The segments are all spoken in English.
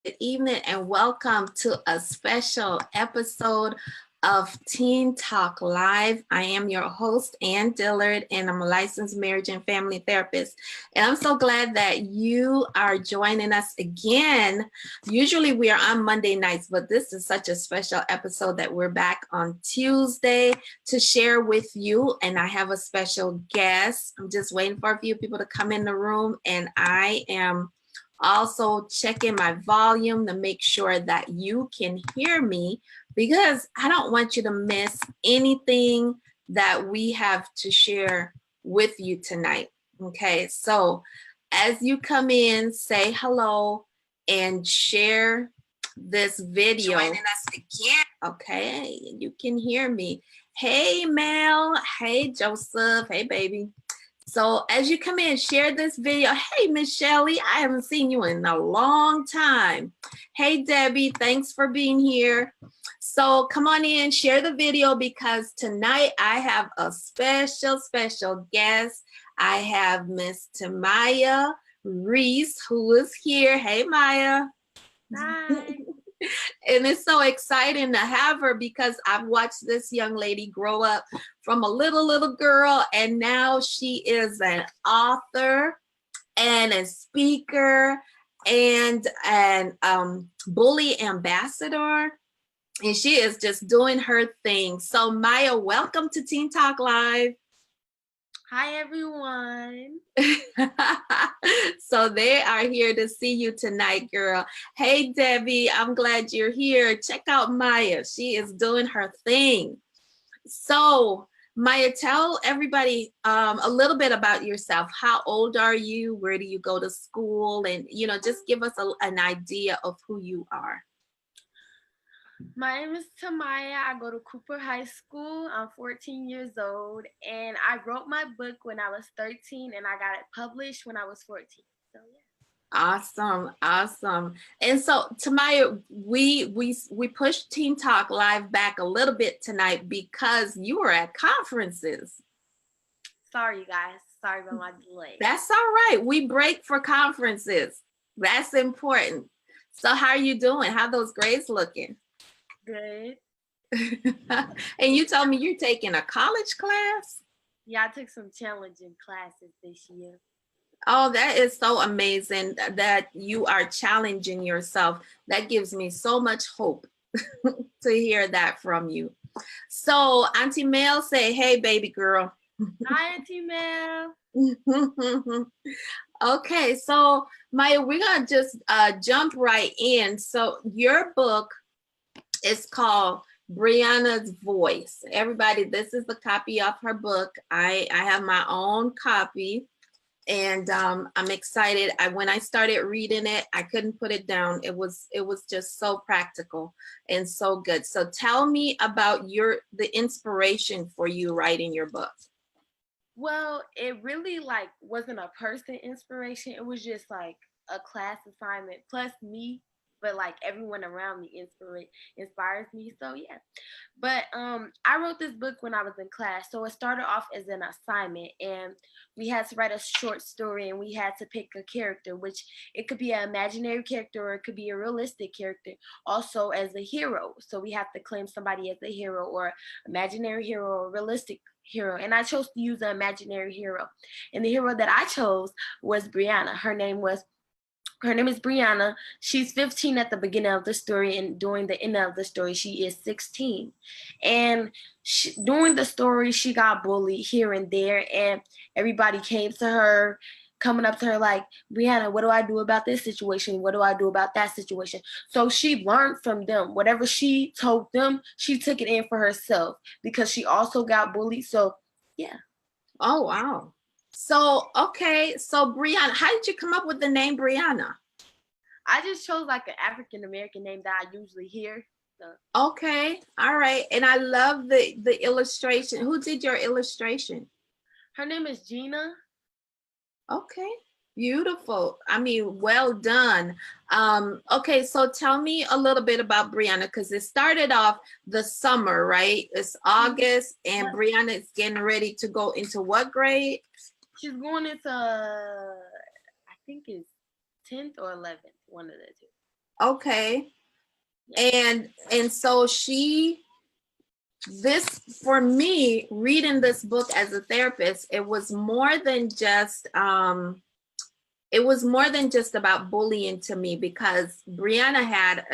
Good evening and welcome to a special episode of Teen Talk Live. I am your host, Ann Dillard, and I'm a licensed marriage and family therapist. And I'm so glad that you are joining us again. Usually we are on Monday nights, but this is such a special episode that we're back on Tuesday to share with you. And I have a special guest. I'm just waiting for a few people to come in the room, and I am also checking my volume to make sure that you can hear me, because I don't want you to miss anything that we have to share with you tonight. Okay, so as you come in, say hello and share this video. Joining us again. Okay, you can hear me. Hey Mel, hey Joseph, hey baby. So as you come in, share this video. Hey, Miss Shelley, I haven't seen you in a long time. Hey, Debbie, thanks for being here. So come on in, share the video, because tonight I have a special guest. I have Miss Timiya Reese, who is here. Hey, Maya. Hi. And it's so exciting to have her, because I've watched this young lady grow up from a little girl, and now she is an author and a speaker and an bully ambassador, and she is just doing her thing. So Maya, welcome to Teen Talk Live. Hi, everyone. So they are here to see you tonight, girl. Hey, Debbie, I'm glad you're here. Check out Maya. She is doing her thing. So Maya, tell everybody a little bit about yourself. How old are you? Where do you go to school? And, just give us an idea of who you are. My name is Timiya. I go to Cooper High School. I'm 14 years old, and I wrote my book when I was 13, and I got it published when I was 14. So yeah. Awesome. And so Timiya, we pushed Teen Talk Live back a little bit tonight because you were at conferences. Sorry, you guys. Sorry about my delay. That's all right. We break for conferences. That's important. So how are you doing? How are those grades looking? Good. And you told me you're taking a college class? Yeah, I took some challenging classes this year. Oh, that is so amazing that you are challenging yourself. That gives me so much hope to hear that from you. So Auntie Mel, say, hey, baby girl. Hi, Auntie Mel. Okay, so Maya, we're going to just jump right in. So your book is called Brianna's Voice. Everybody, this is the copy of her book. I have my own copy. And I'm excited. When I started reading it, I couldn't put it down. It was just so practical and so good. So tell me about the inspiration for you writing your book. Well, it really wasn't a person inspiration. It was just like a class assignment plus me, but everyone around me inspires me. So yeah. But I wrote this book when I was in class. So it started off as an assignment, and we had to write a short story, and we had to pick a character, which it could be an imaginary character or it could be a realistic character, also as a hero. So we have to claim somebody as a hero, or imaginary hero, or realistic hero. And I chose to use an imaginary hero. And the hero that I chose was Brianna. Her name is Brianna. She's 15 at the beginning of the story, and during the end of the story, she is 16. And during the story, she got bullied here and there, and everybody came to her, coming up to her like, Brianna, what do I do about this situation? What do I do about that situation? So she learned from them. Whatever she told them, she took it in for herself, because she also got bullied. So, yeah. Oh, wow. So, okay. So, Brianna, how did you come up with the name Brianna? I just chose an African-American name that I usually hear. So. Okay. All right. And I love the illustration. Who did your illustration? Her name is Gina. Okay. Beautiful. I mean, well done. Okay, so tell me a little bit about Brianna, because it started off the summer, right? It's August, and Brianna is getting ready to go into what grade? She's going into, I think it's 10th or 11th, one of the two. Okay. Yeah. And so this, for me, reading this book as a therapist, it was more than just about bullying to me, because Brianna had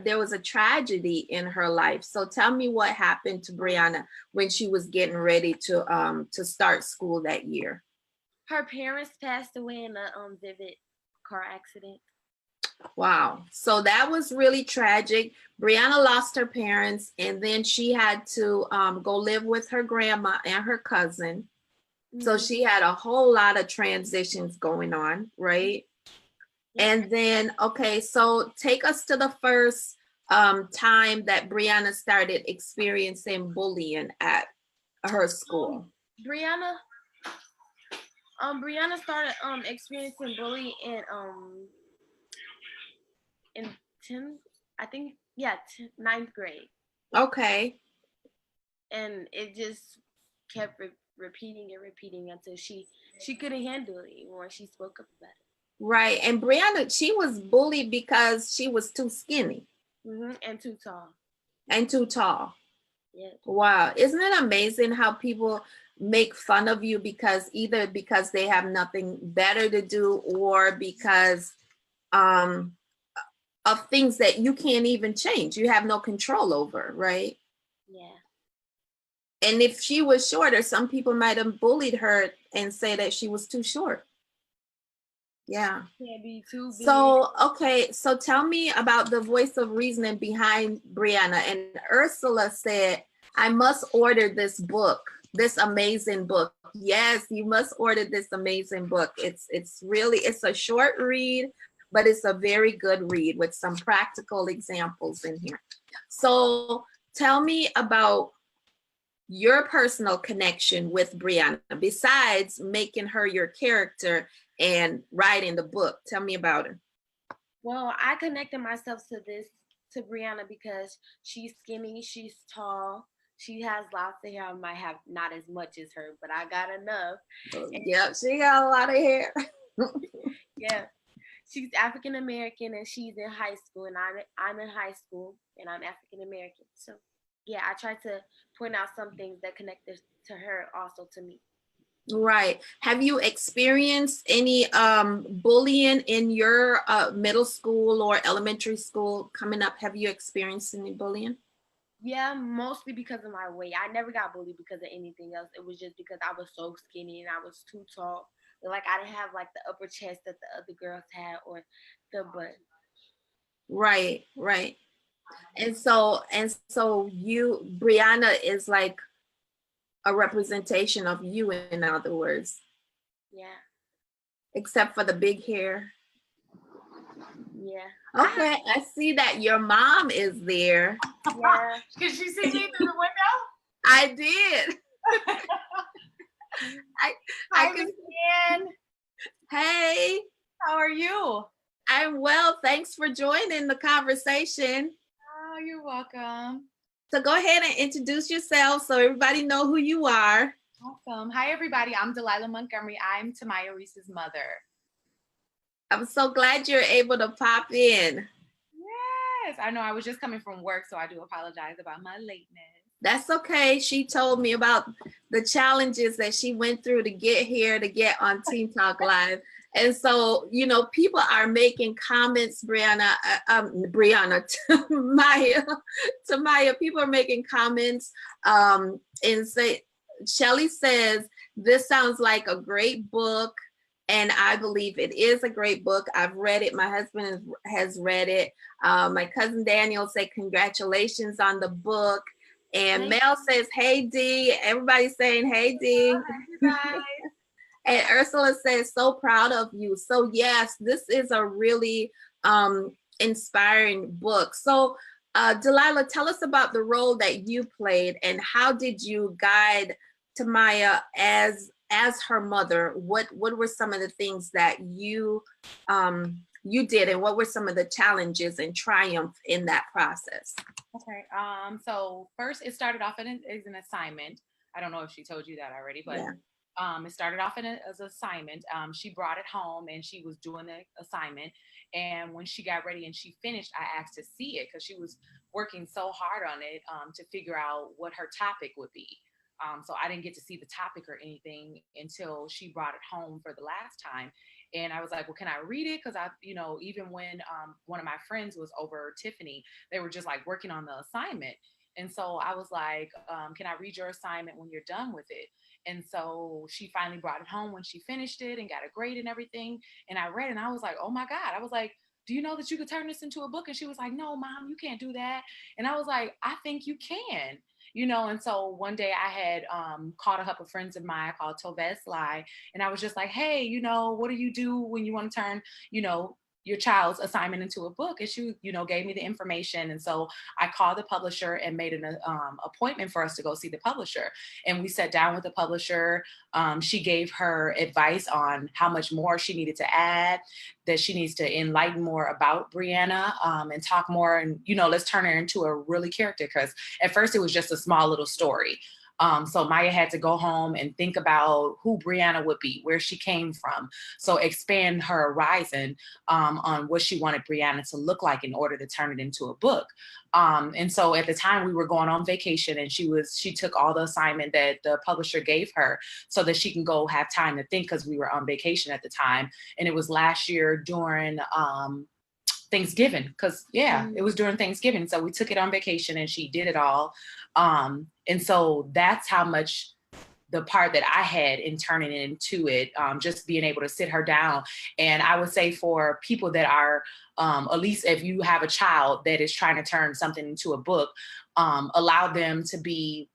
there was a tragedy in her life. So tell me what happened to Brianna when she was getting ready to start school that year. Her parents passed away in a vivid car accident. Wow. So that was really tragic. Brianna lost her parents, and then she had to go live with her grandma and her cousin. So Mm-hmm. she had a whole lot of transitions going on, right? Yep. And then, okay, so take us to the first time that Brianna started experiencing bullying at her school. Brianna Brianna started experiencing bullying in 10th, I think, yeah, ninth grade. Okay. And it just kept repeating and repeating until she couldn't handle it when she spoke up about it. Right. And Brianna, she was bullied because she was too skinny. Mm-hmm. And too tall. And too tall. Yeah. Wow. Isn't it amazing how people make fun of you either because they have nothing better to do, or because um of things that you can't even change, you have no control over, right? Yeah. And if she was shorter, some people might have bullied her and say that she was too short. Yeah. Can't be too big. So, okay, so tell me about the voice of reasoning behind Brianna. And Ursula said, I must order this book, this amazing book. Yes, you must order this amazing book. It's a short read, but it's a very good read with some practical examples in here. So tell me about your personal connection with Brianna, besides making her your character and writing the book. Tell me about her. Well, I connected myself to Brianna because she's skinny, she's tall, she has lots of hair. I might have not as much as her, but I got enough. And Yep, she got a lot of hair. yeah, she's African American and she's in high school, and I'm in high school and I'm African American. So yeah, I try to point out some things that connect to her also to me. Right. Have you experienced any bullying in your middle school or elementary school coming up? Have you experienced any bullying? Yeah, mostly because of my weight. I never got bullied because of anything else. It was just because I was so skinny and I was too tall. Like I didn't have like the upper chest that the other girls had or the butt. Right, right. And so you, Brianna, is like a representation of you, in other words, Yeah. except for the big hair. Yeah. Okay, I see that your mom is there. Yeah. Did you see me through the window? I did. I Hi, can. Miss Ann. Hey, How are you? I'm well. Thanks for joining the conversation. Oh, you're welcome. So go ahead and introduce yourself so everybody know who you are. Awesome. Hi, everybody. I'm Delilah Montgomery. I'm Timiya, Reese's mother. I'm so glad you're able to pop in. Yes, I know. I was just coming from work, so I do apologize about my lateness. That's okay. She told me about the challenges that she went through to get here, to get on Teen Talk Live. And so, people are making comments, Brianna, Timiya, people are making comments and say, Shelly says, this sounds like a great book. And I believe it is a great book. I've read it. My husband has read it. My cousin Daniel said, congratulations on the book. And Mel says, hey, D. Everybody's saying, hey, D. And Ursula says, so proud of you. So yes, this is a really inspiring book. So Delilah, tell us about the role that you played and how did you guide Timiya as her mother? What were some of the things that you did, and what were some of the challenges and triumph in that process? Okay. So first it started off as an assignment. I don't know if she told you that already, but it started off as an assignment. She brought it home and she was doing the assignment. And when she got ready and she finished, I asked to see it because she was working so hard on it to figure out what her topic would be. So I didn't get to see the topic or anything until she brought it home for the last time. And I was like, well, can I read it? Because even when one of my friends was over Tiffany, they were just like working on the assignment. And so I was like, can I read your assignment when you're done with it? And so she finally brought it home when she finished it and got a grade and everything. And I read it and I was like, oh my God. I was like, do you know that you could turn this into a book? And she was like, no, Mom, you can't do that. And I was like, I think you can. And so one day I had called a couple of friends of mine called Toves Lai, and I was just like, hey, what do you do when you want to turn, your child's assignment into a book? And she, gave me the information. And so I called the publisher and made an appointment for us to go see the publisher. And we sat down with the publisher. She gave her advice on how much more she needed to add, that she needs to enlighten more about Brianna and talk more. And, let's turn her into a really character. Because at first it was just a small little story. So Maya had to go home and think about who Brianna would be, where she came from. So expand her horizon on what she wanted Brianna to look like in order to turn it into a book. And so at the time we were going on vacation, and she took all the assignment that the publisher gave her so that she can go have time to think, because we were on vacation at the time. And it was last year during Thanksgiving, because it was during Thanksgiving. So we took it on vacation and she did it all. And so that's how much the part that I had in turning into it, just being able to sit her down. And I would say for people that are, at least if you have a child that is trying to turn something into a book, allow them to be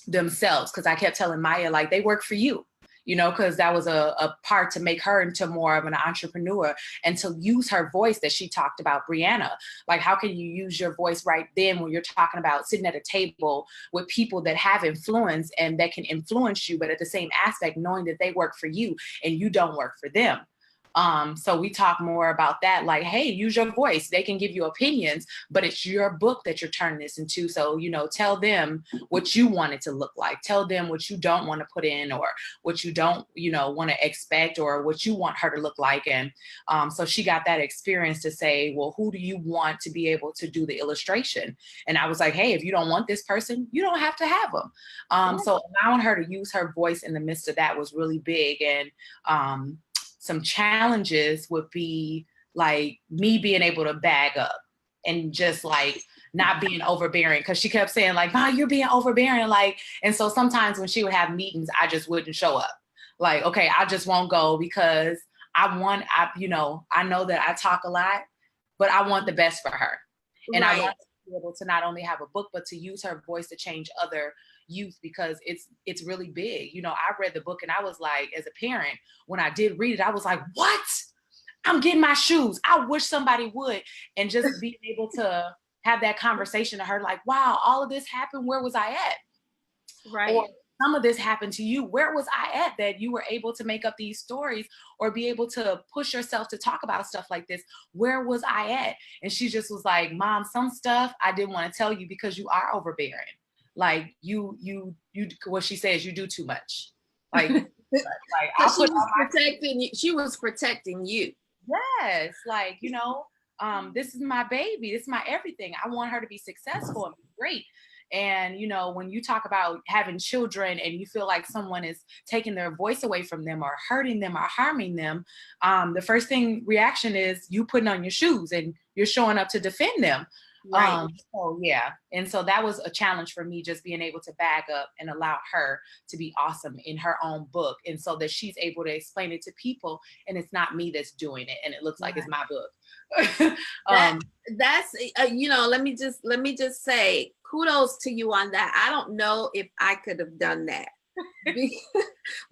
themselves. Because I kept telling Maya, like, they work for you. Because that was a part to make her into more of an entrepreneur and to use her voice that she talked about, Brianna. Like, how can you use your voice right then when you're talking about sitting at a table with people that have influence and that can influence you, but at the same aspect, knowing that they work for you and you don't work for them. So we talk more about that, like, hey, use your voice. They can give you opinions, but it's your book that you're turning this into. So, tell them what you want it to look like. Tell them what you don't want to put in, or what you don't, want to expect, or what you want her to look like. And so she got that experience to say, well, who do you want to be able to do the illustration? And I was like, hey, if you don't want this person, you don't have to have them. So allowing her to use her voice in the midst of that was really big. And some challenges would be like me being able to bag up and just like not being overbearing, because she kept saying like, "Mom, you're being overbearing." Like, and so sometimes when she would have meetings, I just wouldn't show up. Like, okay, I just won't go because I know that I talk a lot, but I want the best for her. And I want to be able to not only have a book, but to use her voice to change other youth, because it's really big. I read the book and I was like, as a parent, when I did read it, I was like, what? I'm getting my shoes. I wish somebody would. And just being able to have that conversation to her, like, wow, all of this happened. Where was I at? Right. Or some of this happened to you. Where was I at that you were able to make up these stories or be able to push yourself to talk about stuff like this? Where was I at? And she just was like, Mom, some stuff I didn't want to tell you because you are overbearing. Like you, what she says, you do too much. Like she was protecting you. Yes. Like, this is my baby. This is my everything. I want her to be successful and be great. And, when you talk about having children and you feel like someone is taking their voice away from them or hurting them or harming them, the first reaction is you putting on your shoes and you're showing up to defend them. Right. So yeah. And so that was a challenge for me, just being able to bag up and allow her to be awesome in her own book. And so that she's able to explain it to people and it's not me that's doing it. And it looks like it's my book. That's let me just say kudos to you on that. I don't know if I could have done that.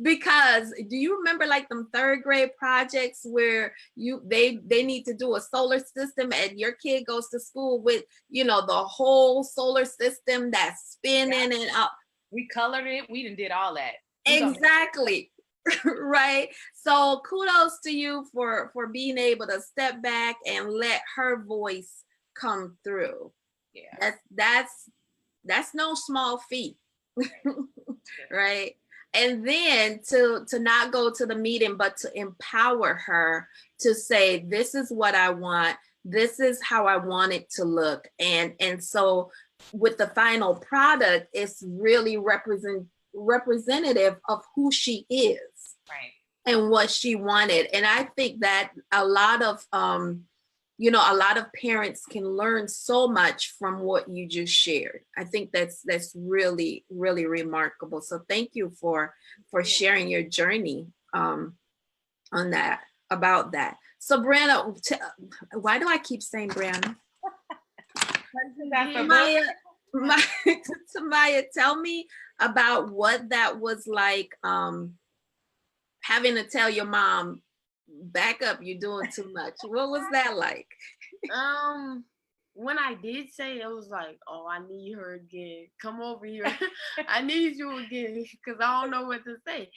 Because do you remember like them third grade projects where they need to do a solar system and your kid goes to school with the whole solar system that's spinning and up. We colored it. We did all that. Exactly. Right. So kudos to you for being able to step back and let her voice come through. Yeah. That's no small feat. Right. And then to not go to the meeting, but to empower her to say, this is what I want. This is how I want it to look. And so with the final product, it's really representative of who she is. Right. And what she wanted. And I think that a lot of a lot of parents can learn so much from what you just shared. I think that's really, really remarkable. So thank you for sharing your journey on that, about that. So Breanna, why do I keep saying Breanna? Timiya, tell me about what that was like, having to tell your mom, back up, you're doing too much. What was that like? When I did say, it was like, oh, I need her again. Come over here. I need you again, because I don't know what to say.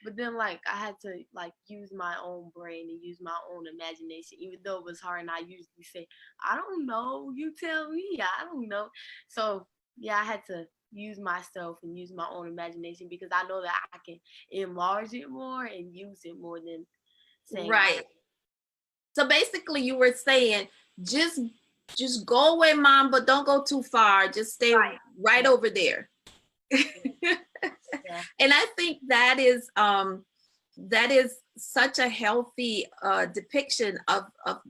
But then, like, I had to, like, use my own brain and use my own imagination, even though it was hard. And I usually say, I don't know. You tell me. I don't know. So, yeah, I had to use myself and use my own imagination, because I know that I can enlarge it more and use it more than saying. Right. So basically you were saying, just go away, Mom, but don't go too far. Just stay right over there. Yeah. And I think that is such a healthy depiction of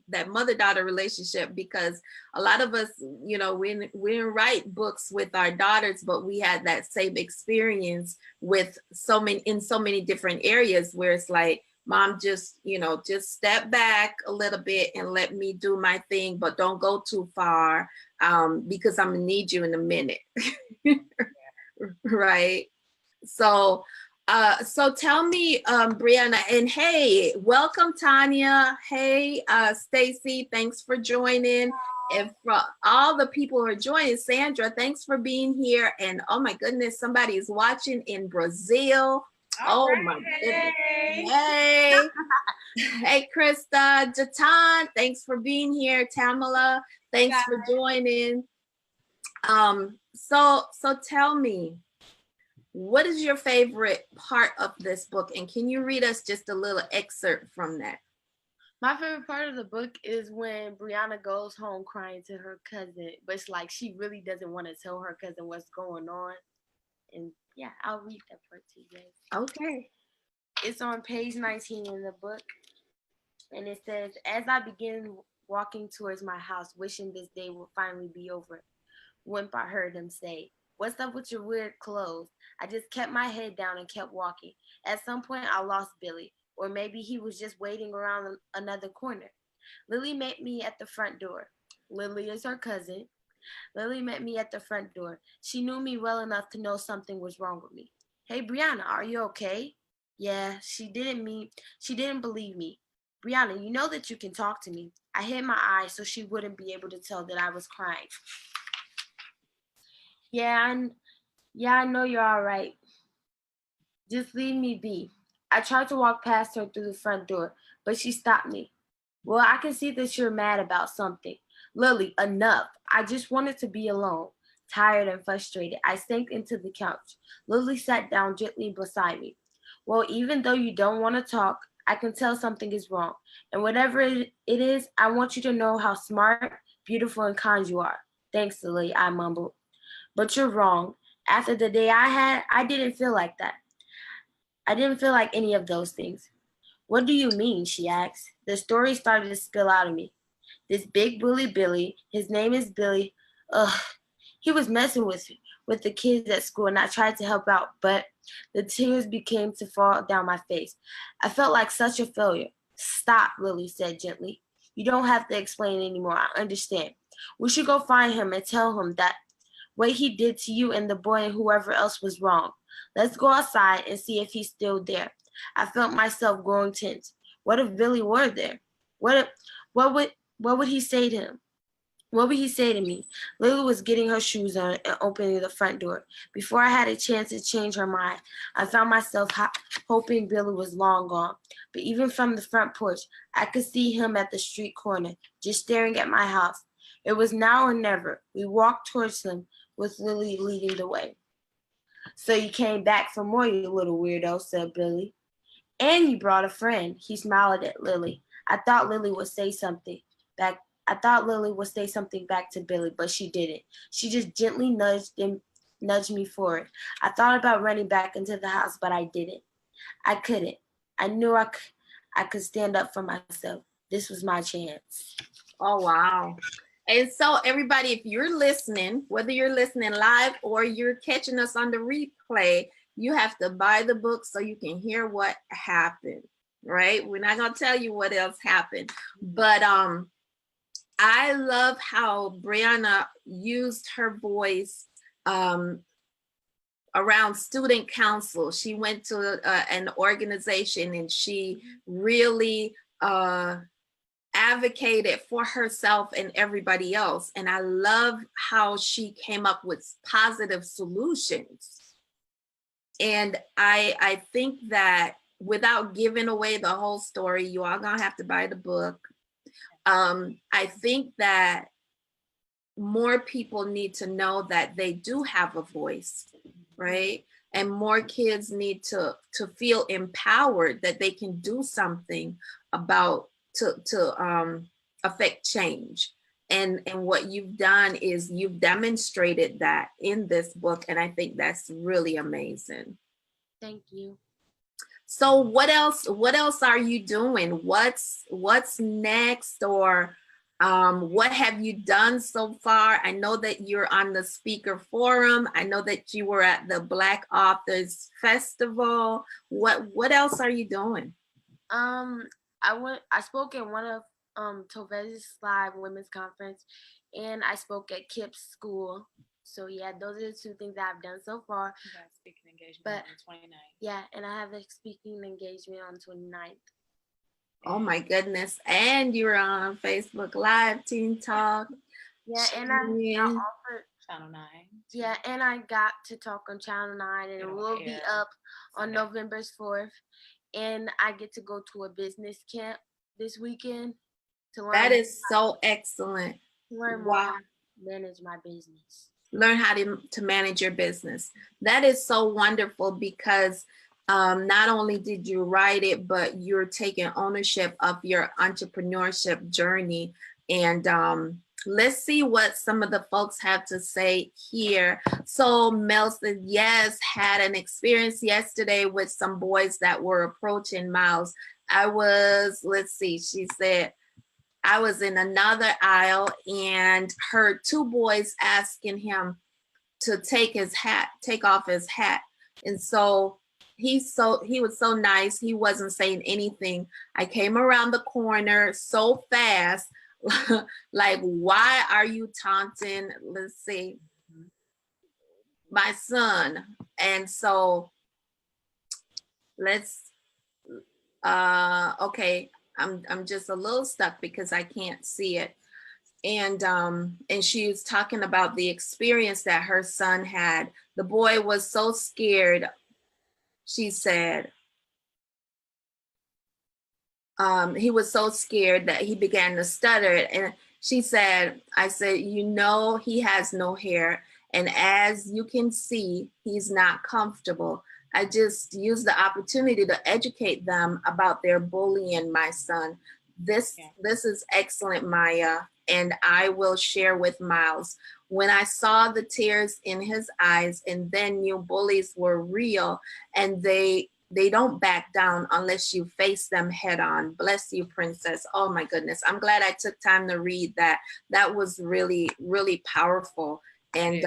that mother-daughter relationship, because a lot of us, we didn't write books with our daughters, but we had that same experience with in so many different areas, where it's like, Mom, just step back a little bit and let me do my thing, but don't go too far, because I'm gonna need you in a minute. Right. So tell me, Brianna, and hey, welcome Tanya. Hey, Stacy, thanks for joining. And for all the people who are joining, Sandra, thanks for being here. And oh my goodness, somebody is watching in Brazil. Oh my goodness. Hey. Hey, Krista, Jatan, thanks for being here. Tamala, thanks for joining. So tell me, what is your favorite part of this book? And can you read us just a little excerpt from that? My favorite part of the book is when Brianna goes home crying to her cousin, but it's like she really doesn't want to tell her cousin what's going on. And yeah, I'll read that part to you guys. Okay. It's on page 19 in the book. And it says, as I begin walking towards my house, wishing this day will finally be over, Wimp, I heard him say, what's up with your weird clothes? I just kept my head down and kept walking. At some point, I lost Billy, or maybe he was just waiting around another corner. Lily met me at the front door. Lily is her cousin. Lily met me at the front door. She knew me well enough to know something was wrong with me. Hey, Brianna, are you okay? Yeah, she didn't believe me. Brianna, you know that you can talk to me. I hid my eyes so she wouldn't be able to tell that I was crying. Yeah, I know you're all right. Just leave me be. I tried to walk past her through the front door, but she stopped me. Well, I can see that you're mad about something. Lily, enough. I just wanted to be alone. Tired and frustrated, I sank into the couch. Lily sat down gently beside me. Well, even though you don't want to talk, I can tell something is wrong. And whatever it is, I want you to know how smart, beautiful, and kind you are. Thanks, Lily, I mumbled. But you're wrong. After the day I had, I didn't feel like that. I didn't feel like any of those things. What do you mean? She asked. The story started to spill out of me. This big bully Billy, his name is Billy, he was messing with the kids at school, and I tried to help out, but the tears began to fall down my face. I felt like such a failure. Stop, Lily said gently. You don't have to explain anymore. I understand. We should go find him and tell him that what he did to you and the boy and whoever else was wrong. Let's go outside and see if he's still there. I felt myself growing tense. What if Billy were there? What would he say to him? What would he say to me? Lily was getting her shoes on and opening the front door. Before I had a chance to change her mind, I found myself hoping Billy was long gone. But even from the front porch, I could see him at the street corner, just staring at my house. It was now or never. We walked towards him with Lily leading the way. So you came back for more, you little weirdo, said Billy. And you brought a friend. He smiled at Lily. I thought Lily would say something back. I thought Lily would say something back to Billy, but she didn't. She just gently nudged me forward. I thought about running back into the house, but I didn't. I couldn't. I knew I could stand up for myself. This was my chance. Oh, wow. And so everybody, if you're listening, whether you're listening live or you're catching us on the replay, you have to buy the book so you can hear what happened, right? We're not going to tell you what else happened. But I love how Brianna used her voice around student council. She went to an organization and she really advocated for herself and everybody else. And I love how she came up with positive solutions. And I think that without giving away the whole story, you all gonna have to buy the book. I think that more people need to know that they do have a voice, right? And more kids need to feel empowered that they can do something about to affect change. And what you've done is you've demonstrated that in this book, and I think that's really amazing. Thank you. So what else are you doing? What's next, or what have you done so far? I know that you're on the speaker forum. I know that you were at the Black Authors Festival. What else are you doing? I spoke at one of Tovez's live women's conference, and I spoke at Kip's school. So yeah, those are the two things that I've done so far. You got speaking engagement on the 29th. Yeah, and I have a speaking engagement on 29th. Oh my goodness. And you're on Facebook Live, Teen Talk. Yeah, and I offered Channel 9. Yeah, and I got to talk on Channel 9, and it will be up on November 4th. And I get to go to a business camp this weekend to learn. That is so excellent. To learn more how to manage my business. Learn how to manage your business. That is so wonderful because not only did you write it, but you're taking ownership of your entrepreneurship journey. And let's see what some of the folks have to say here. So Mel said, yes, had an experience yesterday with some boys that were approaching Miles. She said, I was in another aisle and heard two boys asking him to take off his hat. And so he was so nice. He wasn't saying anything. I came around the corner so fast, like, why are you taunting, my son? And so okay, I'm just a little stuck because I can't see it. And she was talking about the experience that her son had. The boy was so scared, she said. He was so scared that he began to stutter. And she said, I said, he has no hair. And as you can see, he's not comfortable. I just used the opportunity to educate them about their bullying my son. This is excellent, Maya, and I will share with Miles. When I saw the tears in his eyes and then knew bullies were real and they don't back down unless you face them head on. Bless you, Princess. Oh my goodness. I'm glad I took time to read that. That was really, really powerful. And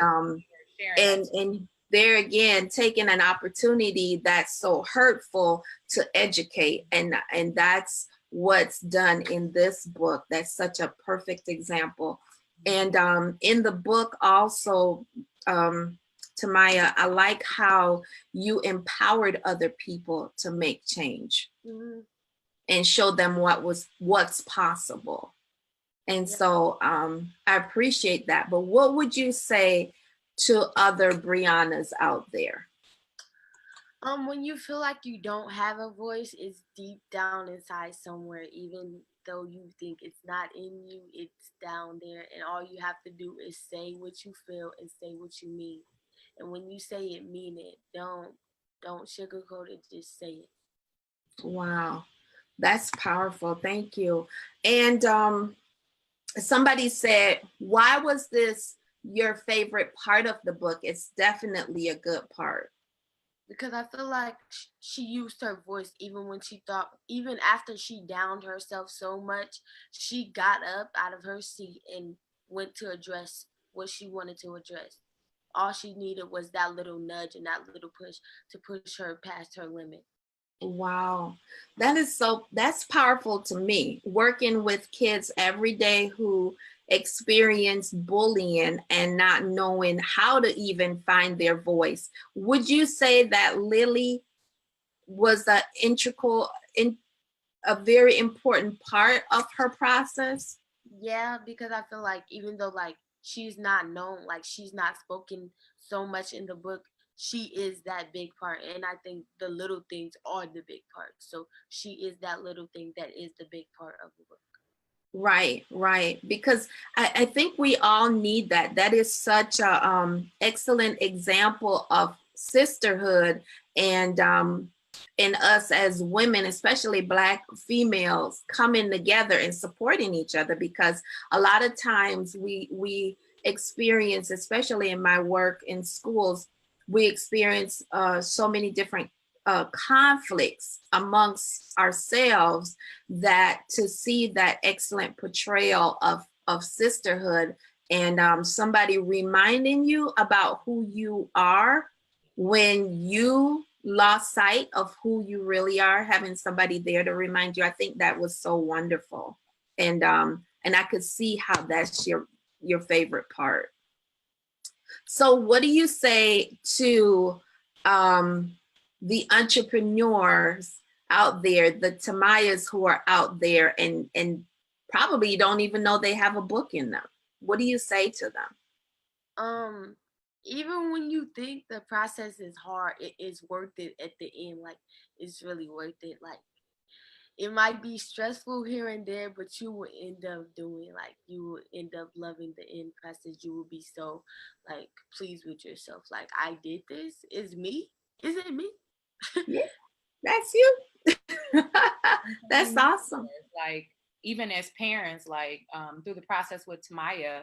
there again, taking an opportunity that's so hurtful to educate. And that's what's done in this book. That's such a perfect example. And in the book also, Timiya, I like how you empowered other people to make change and show them what's possible. And so I appreciate that. But what would you say to other Briannas out there? When you feel like you don't have a voice, it's deep down inside somewhere, even though you think it's not in you, it's down there. And all you have to do is say what you feel and say what you mean. And when you say it, mean it. Don't sugarcoat it, just say it. Wow, that's powerful. Thank you. And somebody said, why was this your favorite part of the book? It's definitely a good part. Because I feel like she used her voice even when she thought, even after she downed herself so much, she got up out of her seat and went to address what she wanted to address. All she needed was that little nudge and that little push to push her past her limit. Wow, that's powerful to me. Working with kids every day who experience bullying and not knowing how to even find their voice. Would you say that Lily was a very important part of her process? Yeah, because I feel like even though like she's not known, like she's not spoken so much in the book, she is that big part. And I think the little things are the big part. So she is that little thing that is the big part of the book. Right, right. Because I think we all need that. That is such a excellent example of sisterhood and us as women, especially Black females, coming together and supporting each other. Because a lot of times we experience, especially in my work in schools, we experience so many different conflicts amongst ourselves, that to see that excellent portrayal of sisterhood and somebody reminding you about who you are when you lost sight of who you really are, having somebody there to remind you. I think that was so wonderful. And I could see how that's your favorite part. So what do you say to the entrepreneurs out there, the Timiyas who are out there and probably don't even know they have a book in them? What do you say to them? Even when you think the process is hard, it is worth it at the end. Like it's really worth it. Like it might be stressful here and there, but you will end up doing, like, you will end up loving the end process. You will be so like pleased with yourself. Like I did this. Is me? Is it me? Yeah, that's you. That's awesome. Like even as parents, like through the process with Timiya,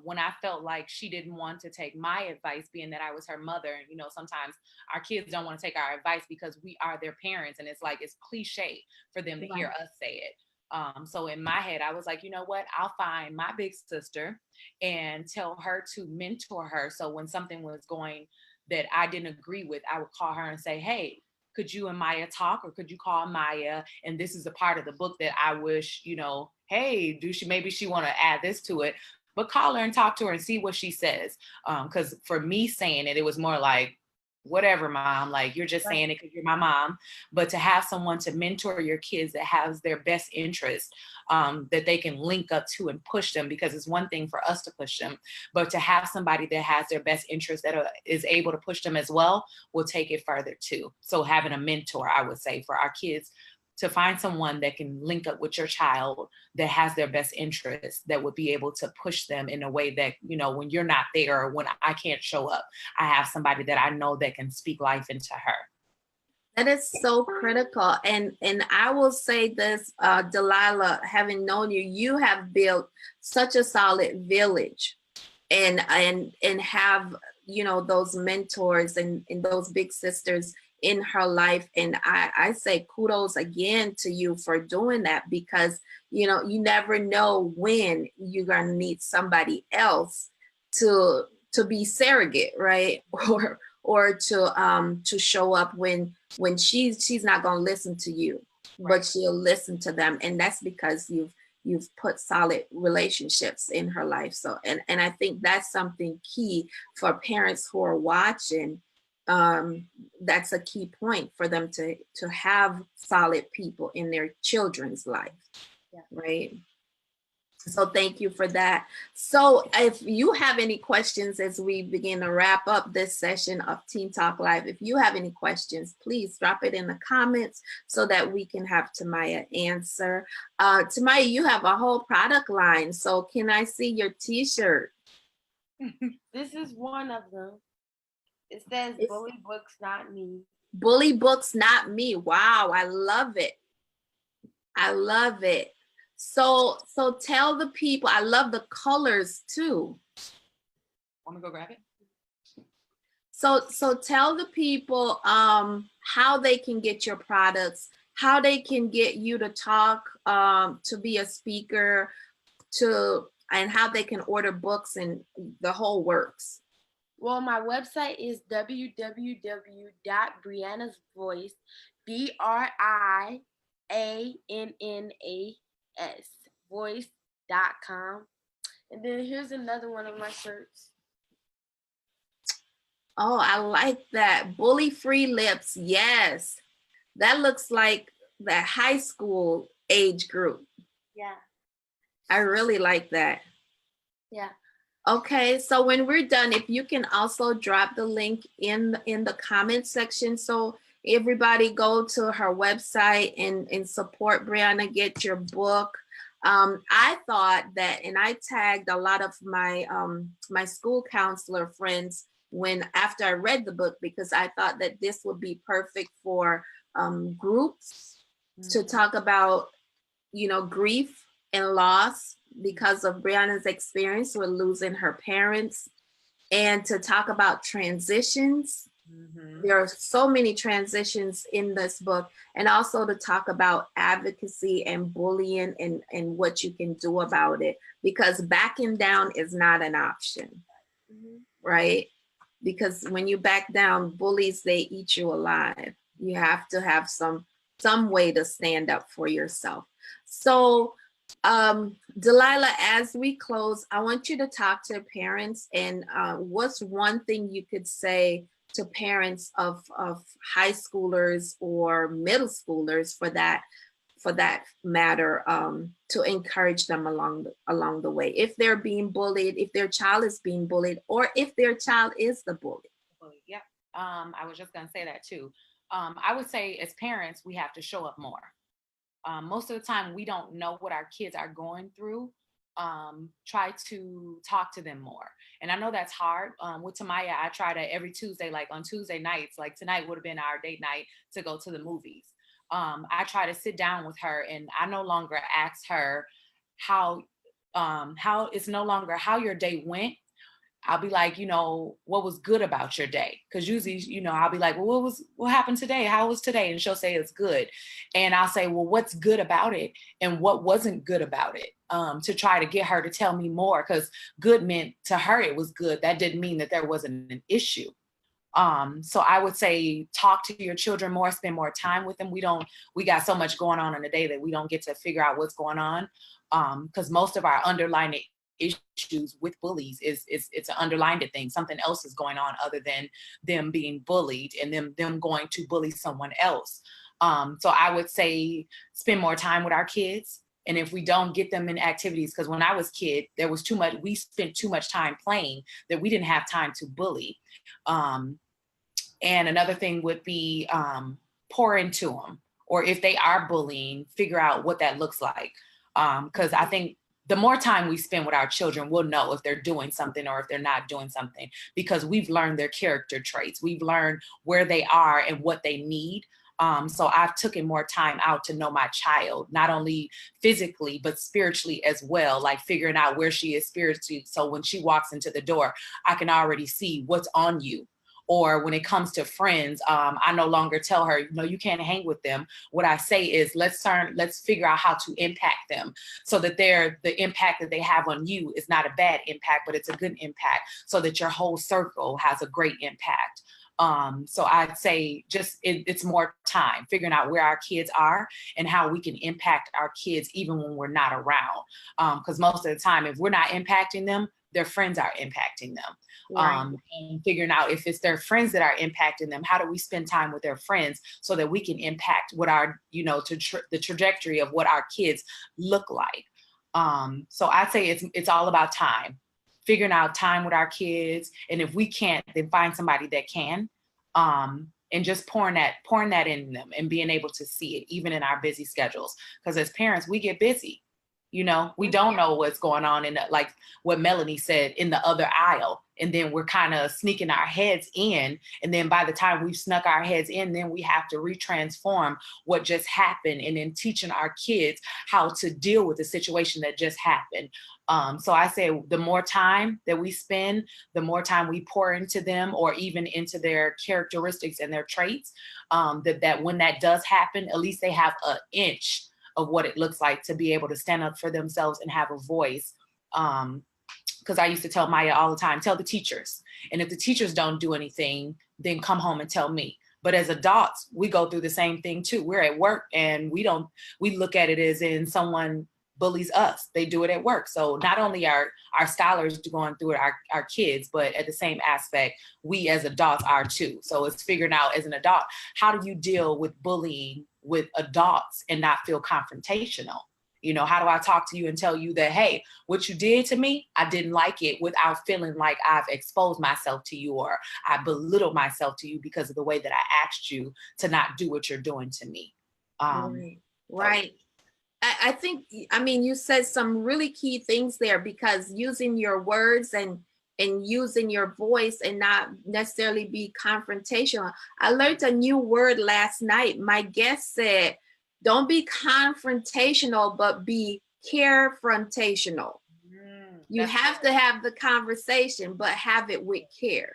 when I felt like she didn't want to take my advice, being that I was her mother, you know, sometimes our kids don't want to take our advice because we are their parents, and it's like it's cliche for them to hear us say it. So in my head, I was like, you know what? I'll find my big sister and tell her to mentor her. So when something was going that I didn't agree with, I would call her and say, hey, could you and Maya talk, or could you call Maya? And this is a part of the book that I wish, you know, hey, maybe she want to add this to it, but call her and talk to her and see what she says. Because for me saying it, it was more like, whatever, mom, like you're just saying it because you're my mom. But to have someone to mentor your kids that has their best interest, that they can link up to and push them, because it's one thing for us to push them, but to have somebody that has their best interest that is able to push them as well will take it further too. So having a mentor, I would say, for our kids, to find someone that can link up with your child that has their best interests, that would be able to push them in a way that, you know, when you're not there, or when I can't show up, I have somebody that I know that can speak life into her. That is so critical. And I will say this, Delilah, having known you, you have built such a solid village and have, you know, those mentors and those big sisters in her life. And I say kudos again to you for doing that, because, you know, you never know when you're going to need somebody else to be surrogate, right? Or to show up when she's not going to listen to you, but she'll listen to them. And that's because you've put solid relationships in her life. So and I think that's something key for parents who are watching. That's a key point for them to have solid people in their children's life. Right. So thank you for that. So if you have any questions as we begin to wrap up this session of Teen Talk Live, if you have any questions, please drop it in the comments so that we can have Timiya answer. Timiya, you have a whole product line. So can I see your t-shirt? This is one of them. It says Bully Books Not Me. Bully Books Not Me. Wow, I love it. I love it. So tell the people, I love the colors too. Want me to go grab it? So tell the people how they can get your products, how they can get you to talk, to be a speaker, and how they can order books and the whole works. Well, my website is www.briannasvoice, BRIANNAS, voice.com. And then here's another one of my shirts. Oh, I like that. Bully Free Lips. Yes. That looks like the high school age group. Yeah. I really like that. Yeah. Okay, so when we're done, if you can also drop the link in the comment section, so everybody go to her website and support Brianna, get your book. I thought that, and I tagged a lot of my my school counselor friends after I read the book, because I thought that this would be perfect for groups to talk about, grief and loss because of Brianna's experience with losing her parents, and to talk about transitions. There are so many transitions in this book, and also to talk about advocacy and bullying and what you can do about it, because backing down is not an option, right? Because when you back down, bullies, they eat you alive. You have to have some way to stand up for yourself. So Delilah, as we close, I want you to talk to parents, and what's one thing you could say to parents of high schoolers or middle schoolers, for that matter, to encourage them along the way, if they're being bullied, if their child is being bullied, or if their child is the bully. Yeah. I was just gonna say that too. I would say as parents, we have to show up more. Most of the time, we don't know what our kids are going through. Try to talk to them more. And I know that's hard. With Timiya, I try to every Tuesday, like on Tuesday nights, like tonight would have been our date night to go to the movies. I try to sit down with her, and I no longer ask her how it's no longer how your day went. I'll be like, what was good about your day? Because usually, I'll be like, well, what happened today? How was today? And she'll say it's good. And I'll say, well, what's good about it? And what wasn't good about it? To try to get her to tell me more, because good meant to her it was good. That didn't mean that there wasn't an issue. So I would say talk to your children more, spend more time with them. We got so much going on in the day that we don't get to figure out what's going on. Because most of our underlying issues with bullies it's an underlined thing. Something else is going on other than them being bullied and them going to bully someone else. So I would say spend more time with our kids. And if we don't get them in activities, because when I was a kid, there was too much, we spent too much time playing that we didn't have time to bully. And another thing would be pour into them, or if they are bullying, figure out what that looks like. Because I think the more time we spend with our children, we'll know if they're doing something or if they're not doing something, because we've learned their character traits. We've learned where they are and what they need. So I've taken more time out to know my child, not only physically, but spiritually as well, like figuring out where she is spiritually. So when she walks into the door, I can already see what's on you. Or when it comes to friends, I no longer tell her, you can't hang with them. What I say is, let's figure out how to impact them, so that the impact that they have on you is not a bad impact, but it's a good impact, so that your whole circle has a great impact. So I'd say just it's more time figuring out where our kids are and how we can impact our kids even when we're not around. Because most of the time, if we're not impacting them, their friends are impacting them. Right. And figuring out if it's their friends that are impacting them, how do we spend time with their friends so that we can impact what our, the trajectory of what our kids look like. So I'd say it's all about time, figuring out time with our kids. And if we can't, then find somebody that can, and just pouring that in them and being able to see it even in our busy schedules. Because as parents, we get busy. You know, we don't know what's going on in the, like what Melanie said, in the other aisle. And then we're kind of sneaking our heads in. And then by the time we've snuck our heads in, then we have to retransform what just happened, and then teaching our kids how to deal with the situation that just happened. So I say the more time that we spend, the more time we pour into them, or even into their characteristics and their traits, that when that does happen, at least they have an inch of what it looks like to be able to stand up for themselves and have a voice. Because I used to tell Maya all the time, tell the teachers. And if the teachers don't do anything, then come home and tell me. But as adults, we go through the same thing too. We're at work and we look at it as in someone bullies us. They do it at work. So not only are our scholars going through it, our kids, but at the same aspect, we as adults are too. So it's figuring out as an adult, how do you deal with bullying with adults and not feel confrontational? You know, how do I talk to you and tell you that, hey, what you did to me, I didn't like it, without feeling like I've exposed myself to you or I belittled myself to you because of the way that I asked you to not do what you're doing to me. Right. I think, I mean, you said some really key things there, because using your words and using your voice and not necessarily be confrontational. I learned a new word last night. My guest said, don't be confrontational, but be carefrontational. You have to have the conversation, but have it with care.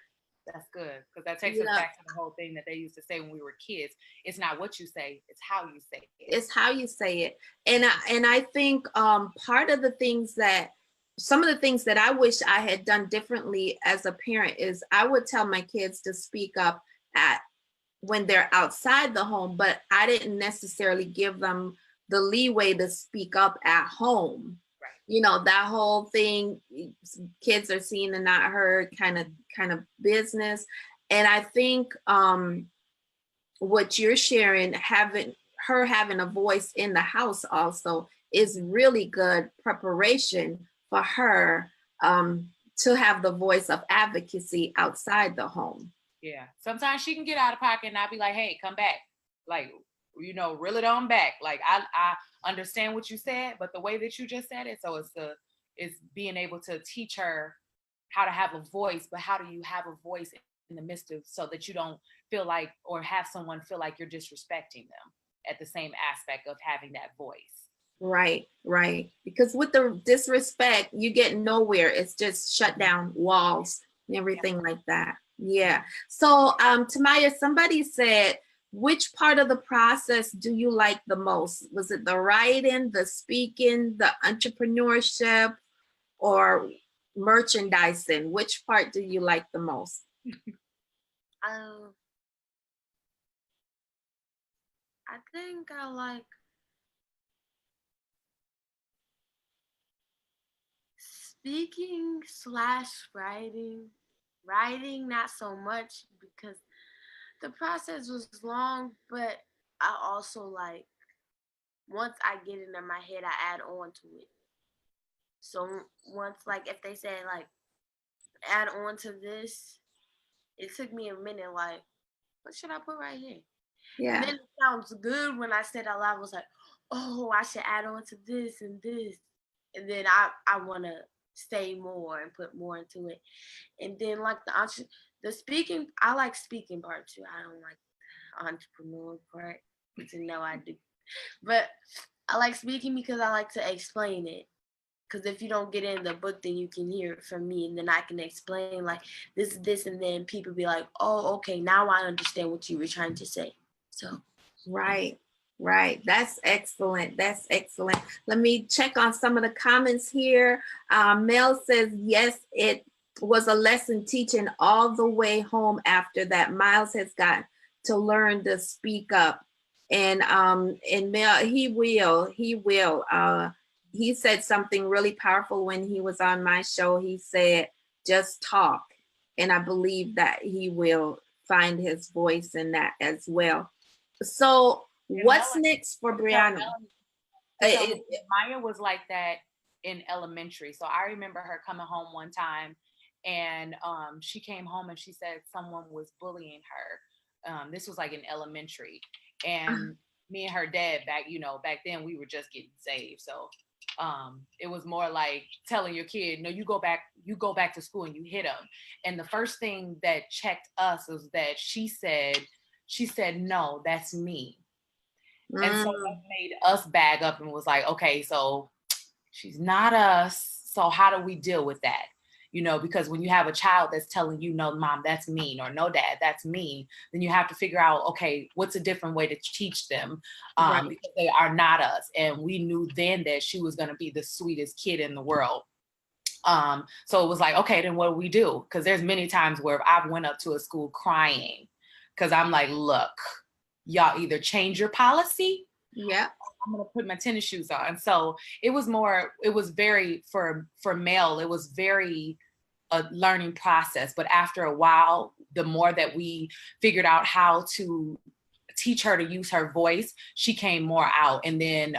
That's good, because that takes us back to the whole thing that they used to say when we were kids. It's not what you say, it's how you say it. It's how you say it. And I think part of the things that, some of the things that I wish I had done differently as a parent is I would tell my kids to speak up when they're outside the home, but I didn't necessarily give them the leeway to speak up at home. Right. You know, that whole thing, kids are seen and not heard kind of business. And I think what you're sharing, having a voice in the house also is really good preparation for her to have the voice of advocacy outside the home. Yeah. Sometimes she can get out of pocket and I'll be like, hey, come back. Like, you know, reel it on back. Like, I understand what you said, but the way that you just said it, so it's being able to teach her how to have a voice, but how do you have a voice in the midst of, so that you don't feel like, or have someone feel like you're disrespecting them at the same aspect of having that voice. Right. Because with the disrespect, you get nowhere. It's just shut down walls and everything like that. Yeah. So, Timiya, somebody said, which part of the process do you like the most? Was it the writing, the speaking, the entrepreneurship, or merchandising? Which part do you like the most? I think I like speaking / writing. Writing, not so much, because the process was long, but I also like, once I get it in my head, I add on to it. So once, like, if they say, like, add on to this, it took me a minute, like, what should I put right here? Yeah. And then it sounds good when I said out loud, I was like, oh, I should add on to this and this. And then I want to say more and put more into it. And then, like, the speaking, I like speaking part too. I don't like the entrepreneur part, but you know I do. But I like speaking because I like to explain it. Because if you don't get in the book, then you can hear it from me, and then I can explain, like, this, and then people be like, oh, okay, now I understand what you were trying to say. So, right. That's excellent. Let me check on some of the comments here. Mel says, yes, it was a lesson teaching all the way home after that. Miles has got to learn to speak up. And Mel, he will. He said something really powerful when he was on my show. He said, just talk. And I believe that he will find his voice in that as well. So what's next for Brianna? Maya was like that in elementary. So I remember her coming home one time, and she came home and she said someone was bullying her. This was like in elementary. And me and her dad back then we were just getting saved. So It was more like telling your kid, no, you go back to school and you hit them. And the first thing that checked us was that she said, no, that's me. And so that made us bag up and was like, okay, so she's not us. So how do we deal with that? You know, because when you have a child that's telling you, no, mom, that's mean, or no, dad, that's mean, then you have to figure out, okay, what's a different way to teach them, Right. because they are not us. And we knew then that she was going to be the sweetest kid in the world. So it was like, okay, then what do we do? Because there's many times where I've went up to a school crying because I'm like, look, y'all either change your policy. Yeah. I'm gonna put my tennis shoes on. So it was very for male, it was very a learning process. But after a while, the more that we figured out how to teach her to use her voice, she came more out. And then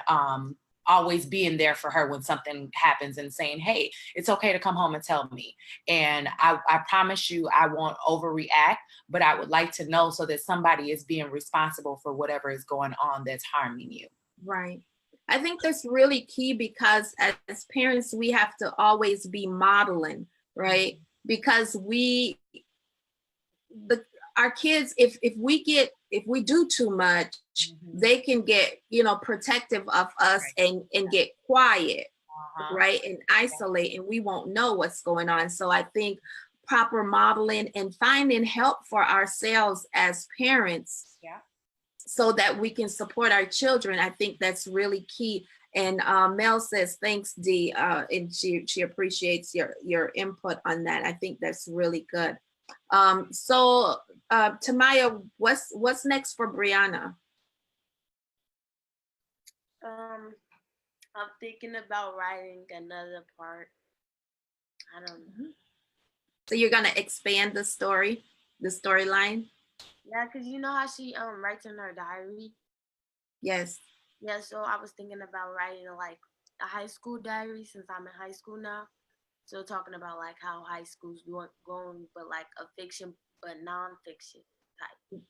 always being there for her when something happens and saying, hey, it's okay to come home and tell me. And I promise you, I won't overreact, but I would like to know so that somebody is being responsible for whatever is going on that's harming you. Right. I think that's really key because as parents, we have to always be modeling, right? Because our kids, if we do too much, they can get, protective of us, right, and get quiet, right? And isolate, and we won't know what's going on. So I think proper modeling and finding help for ourselves as parents, so that we can support our children, I think that's really key. And Mel says, thanks, Dee, and she appreciates your input on that. I think that's really good. So Timiya, what's next for Brianna? I'm thinking about writing another part. I don't know. So you're gonna expand the storyline? Yeah, because you know how she writes in her diary? Yes. Yeah, so I was thinking about writing like a high school diary since I'm in high school now. So talking about like how high school's going, but like a fiction but nonfiction type. So,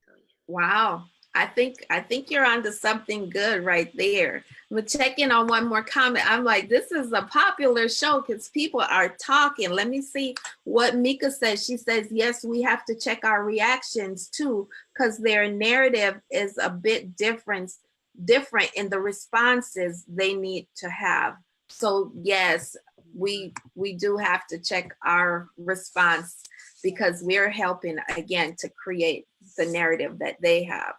yeah. Wow. I think you're onto something good right there. I'm gonna check in on one more comment. I'm like, this is a popular show because people are talking. Let me see what Mika says. She says, yes, we have to check our reactions too, because their narrative is a bit different in the responses they need to have. So yes, we do have to check our response because we're helping again to create the narrative that they have.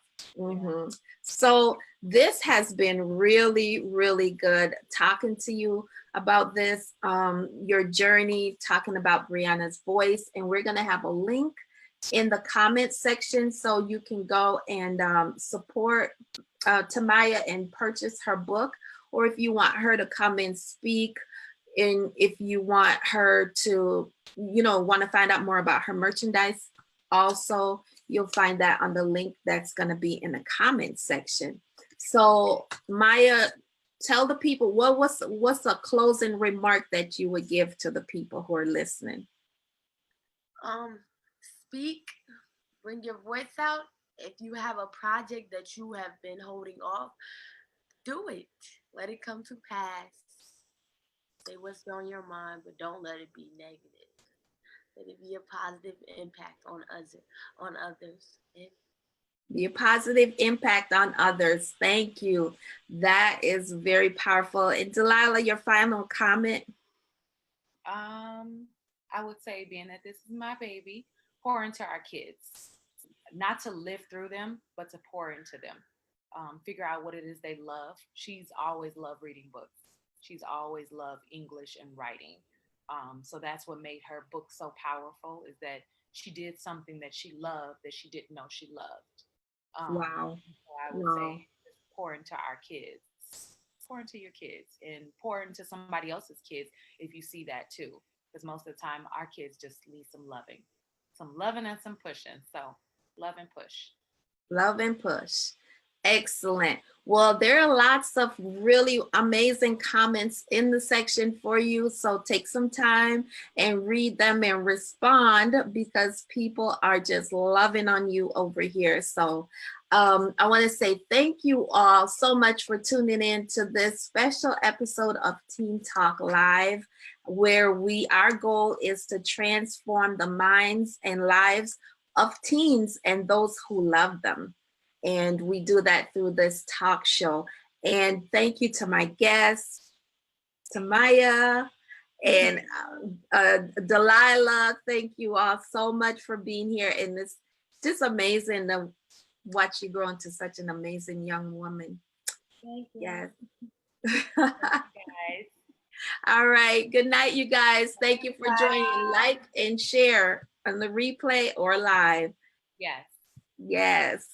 So this has been really, really good talking to you about this, your journey, talking about Brianna's voice, and we're going to have a link in the comment section so you can go and support Timiya and purchase her book, or if you want her to come and speak, and if you want her to, want to find out more about her merchandise, also you'll find that on the link that's going to be in the comment section. So Maya, tell the people what's a closing remark that you would give to the people who are listening. Speak, bring your voice out. If you have a project that you have been holding off, do it. Let it come to pass. Say what's on your mind, but don't let it be negative. Let it be a positive impact on others. Be a positive impact on others. Thank you. That is very powerful. And Delilah, your final comment? I would say, being that this is my baby, pour into our kids. Not to live through them, but to pour into them. Figure out what it is they love. She's always loved reading books. She's always loved English and writing. So that's what made her book so powerful, is that she did something that she loved that she didn't know she loved. Wow. So I would say, pour into our kids. Pour into your kids and pour into somebody else's kids if you see that too. Because most of the time, our kids just need some loving and some pushing. So love and push. Love and push. Excellent. Well, there are lots of really amazing comments in the section for you. So take some time and read them and respond, because people are just loving on you over here. So I want to say thank you all so much for tuning in to this special episode of Teen Talk Live, where our goal is to transform the minds and lives of teens and those who love them. And we do that through this talk show. And thank you to my guests, Timiya and Delilah. Thank you all so much for being here. And it's just amazing to watch you grow into such an amazing young woman. Thank you. Yes. Guys. All right. Good night, you guys. Thank you for joining. Like and share on the replay or live. Yes. Yes.